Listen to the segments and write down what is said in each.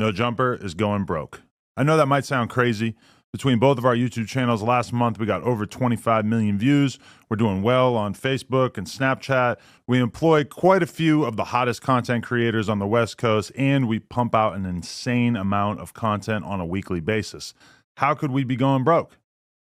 No Jumper is going broke. I know that might sound crazy. Between both of our YouTube channels last month, we got over 25 million views. We're doing well on Facebook and Snapchat. We employ quite a few of the hottest content creators on the West Coast, and we pump out an insane amount of content on a weekly basis. How could we be going broke?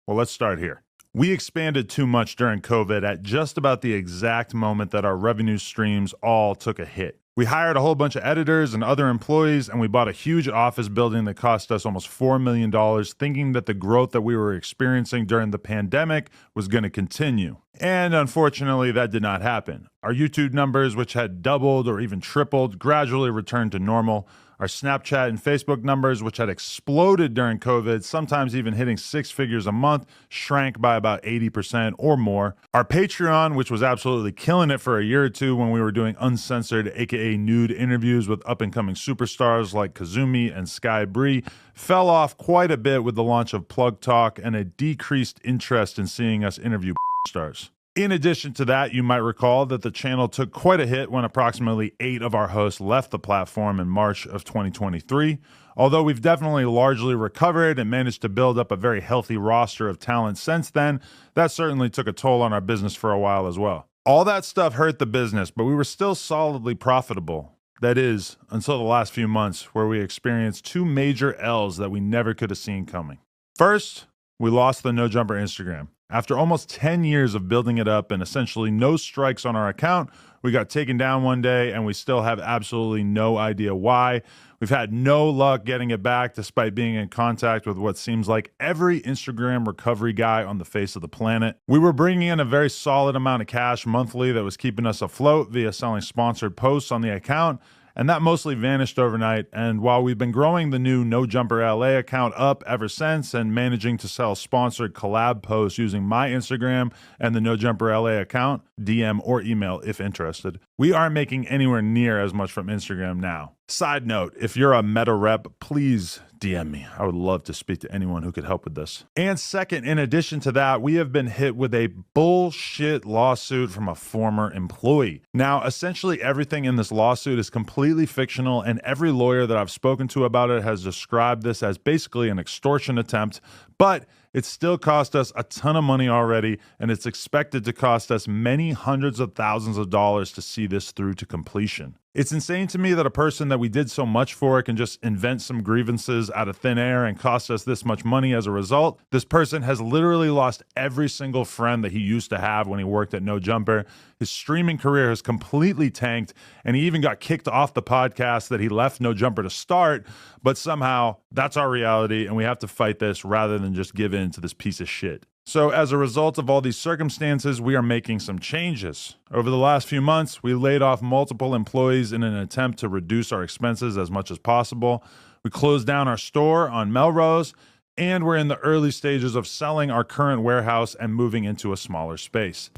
Well, let's start here. We expanded too much during COVID at just about the exact moment that our revenue streams all took a hit. We hired a whole bunch of editors and other employees, and we bought a huge office building that cost us almost $4 million, thinking that the growth that we were experiencing during the pandemic was going to continue. And unfortunately, that did not happen. Our YouTube numbers, which had doubled or even tripled, gradually returned to normal. Our Snapchat and Facebook numbers, which had exploded during COVID, sometimes even hitting six figures a month, shrank by about 80% or more. Our Patreon, which was absolutely killing it for a year or two when we were doing uncensored, aka nude interviews with up-and-coming superstars like Kazumi and Sky Bree, fell off quite a bit with the launch of Plug Talk and a decreased interest in seeing us interview stars. In addition to that, you might recall that the channel took quite a hit when approximately 8 of our hosts left the platform in March of 2023. Although we've definitely largely recovered and managed to build up a very healthy roster of talent since then, that certainly took a toll on our business for a while as well. All that stuff hurt the business, but we were still solidly profitable. That is, until the last few months, where we experienced 2 major L's that we never could have seen coming. First, we lost the No Jumper Instagram. After almost 10 years of building it up and essentially no strikes on our account, we got taken down one day and we still have absolutely no idea why. We've had no luck getting it back despite being in contact with what seems like every Instagram recovery guy on the face of the planet. We were bringing in a very solid amount of cash monthly that was keeping us afloat via selling sponsored posts on the account, and that mostly vanished overnight. And while we've been growing the new No Jumper LA account up ever since and managing to sell sponsored collab posts using my Instagram and the No Jumper LA account, DM or email if interested, we aren't making anywhere near as much from Instagram now. Side note, if you're a Meta rep, please DM me. I would love to speak to anyone who could help with this. And second, in addition to that, we have been hit with a bullshit lawsuit from a former employee. Now, essentially everything in this lawsuit is completely fictional, and every lawyer that I've spoken to about it has described this as basically an extortion attempt, but it still cost us a ton of money already, and it's expected to cost us many hundreds of thousands of dollars to see this through to completion. It's insane to me that a person that we did so much for can just invent some grievances out of thin air and cost us this much money as a result. This person has literally lost every single friend that he used to have when he worked at No Jumper. His streaming career has completely tanked, and he even got kicked off the podcast that he left No Jumper to start, but somehow that's our reality, and we have to fight this rather than just give in to this piece of shit. So as a result of all these circumstances, we are making some changes. Over the last few months, we laid off multiple employees in an attempt to reduce our expenses as much as possible. We closed down our store on Melrose, and we're in the early stages of selling our current warehouse and moving into a smaller space.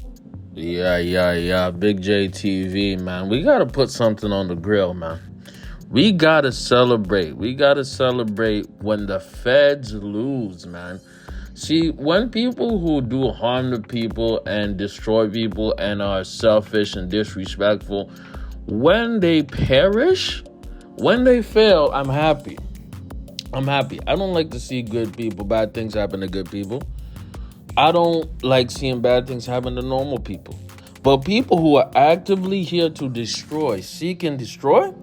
Yeah. Big J TV, man. We got to put something on the grill, man. We got to celebrate. We got to celebrate when the feds lose, man. See, when people who do harm to people and destroy people and are selfish and disrespectful, when they perish, when they fail, I'm happy. I don't like to see bad things happen to good people. I don't like seeing bad things happen to normal people. But people who are actively here to destroy, seek and destroy,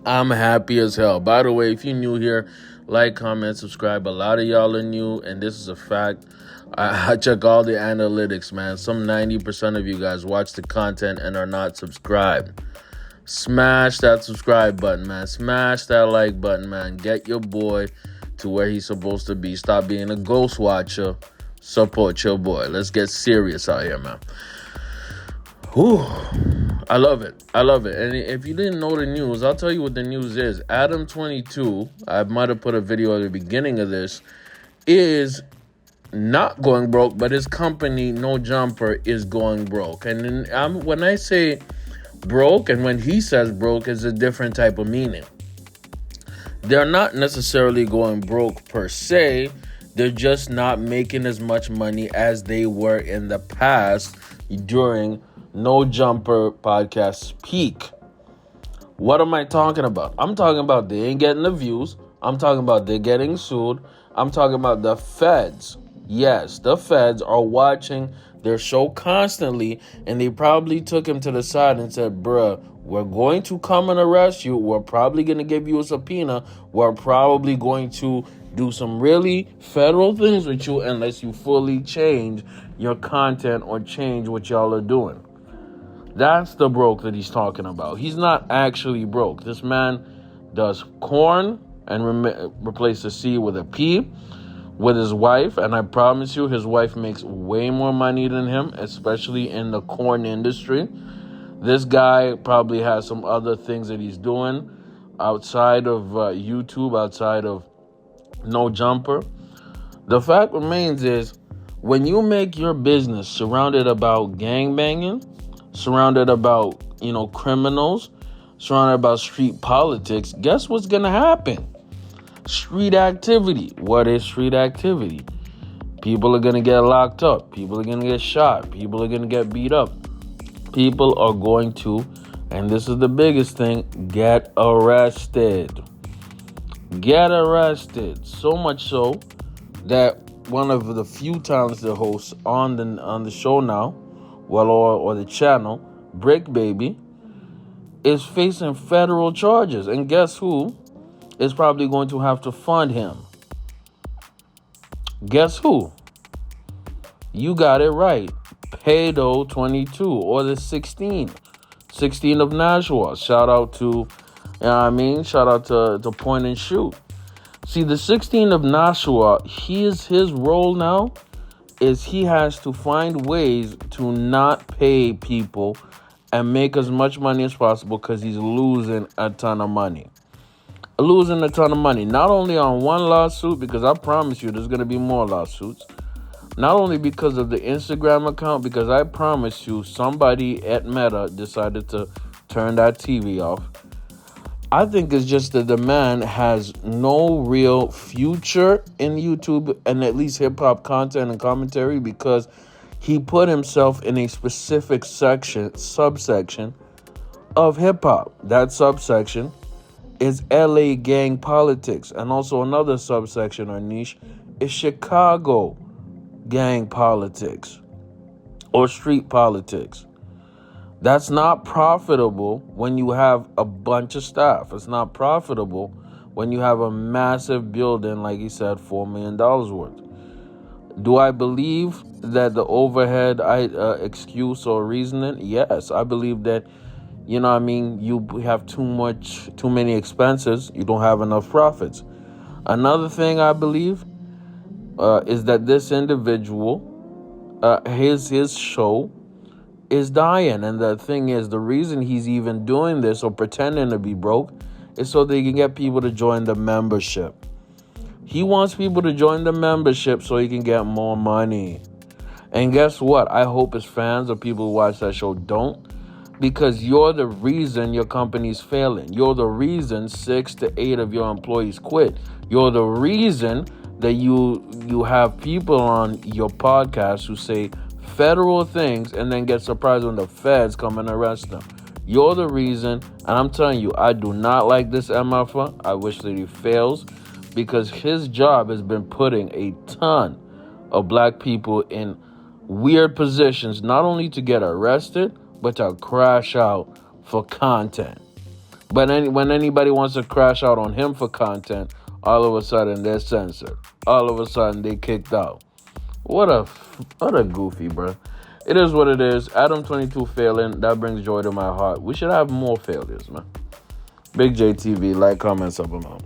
I'm happy as hell. By the way, if you're new here, like, comment, subscribe. A lot of y'all are new, and this is a fact. I check all the analytics, man. Some 90% of you guys watch the content and are not subscribed. Smash that subscribe button, man. Smash that like button, man. Get your boy to where he's supposed to be. Stop being a ghost watcher. Support your boy. Let's get serious out here, man. Whew. I love it. And if you didn't know the news, I'll tell you what the news is. Adam22, I might have put a video at the beginning of this, is not going broke, but his company, No Jumper, is going broke. And when I say broke and when he says broke, is a different type of meaning. They're not necessarily going broke per se. They're just not making as much money as they were in the past during No Jumper podcast's peak. What am I talking about? I'm talking about they ain't getting the views. I'm talking about they're getting sued. I'm talking about the feds. Yes, the feds are watching their show constantly, and they probably took him to the side and said, bruh, we're going to come and arrest you. We're probably going to give you a subpoena. We're probably going to do some really federal things with you unless you fully change your content or change what y'all are doing. That's the broke that he's talking about. He's not actually broke. This man does corn and replace the C with a P with his wife. And I promise you, his wife makes way more money than him, especially in the corn industry. This guy probably has some other things that he's doing outside of YouTube, outside of No Jumper. The fact remains is when you make your business surrounded about gangbanging, surrounded about, criminals, surrounded about street politics, guess what's going to happen? Street activity. What is street activity? People are going to get locked up. People are going to get shot. People are going to get beat up. People are going to, and this is the biggest thing, get arrested. Get arrested. So much so that one of the few talented hosts on the show now, or the channel, Brick Baby, is facing federal charges. And guess who is probably going to have to fund him? Guess who? You got it right. Adam22 or the 16 of Nashua. Shout out to, shout out to Point and Shoot. See, the 16 of Nashua, his role now is he has to find ways to not pay people and make as much money as possible because he's losing a ton of money. Not only on one lawsuit, because I promise you there's going to be more lawsuits. Not only because of the Instagram account, because I promise you somebody at Meta decided to turn that TV off. I think it's just that the man has no real future in YouTube and at least hip-hop content and commentary because he put himself in a specific subsection of hip-hop. That subsection is LA gang politics. And also another subsection or niche is Chicago gang politics or street politics. That's not profitable when you have a bunch of staff. It's not profitable when you have a massive building, like he said, $4 million worth. Do I believe that the overhead excuse or reasoning? Yes, I believe that, you have too many expenses. You don't have enough profits. Another thing I believe is that this individual, his show is dying. And the thing is, the reason he's even doing this or pretending to be broke is so they can get people to join the membership. He wants people to join the membership so he can get more money. And guess what? I hope his fans or people who watch that show don't, because you're the reason your company's failing. You're the reason 6 to 8 of your employees quit. You're the reason that you have people on your podcast who say federal things and then get surprised when the feds come and arrest them. You're the reason, and I'm telling you, I do not like this MFA. I wish that he fails because his job has been putting a ton of black people in weird positions, not only to get arrested, but to crash out for content. But when anybody wants to crash out on him for content, all of a sudden they're censored. All of a sudden they kicked out. What a goofy, bro. It is what it is. Adam22 failing. That brings joy to my heart. We should have more failures, man. Big JTV. Like, comment, sub,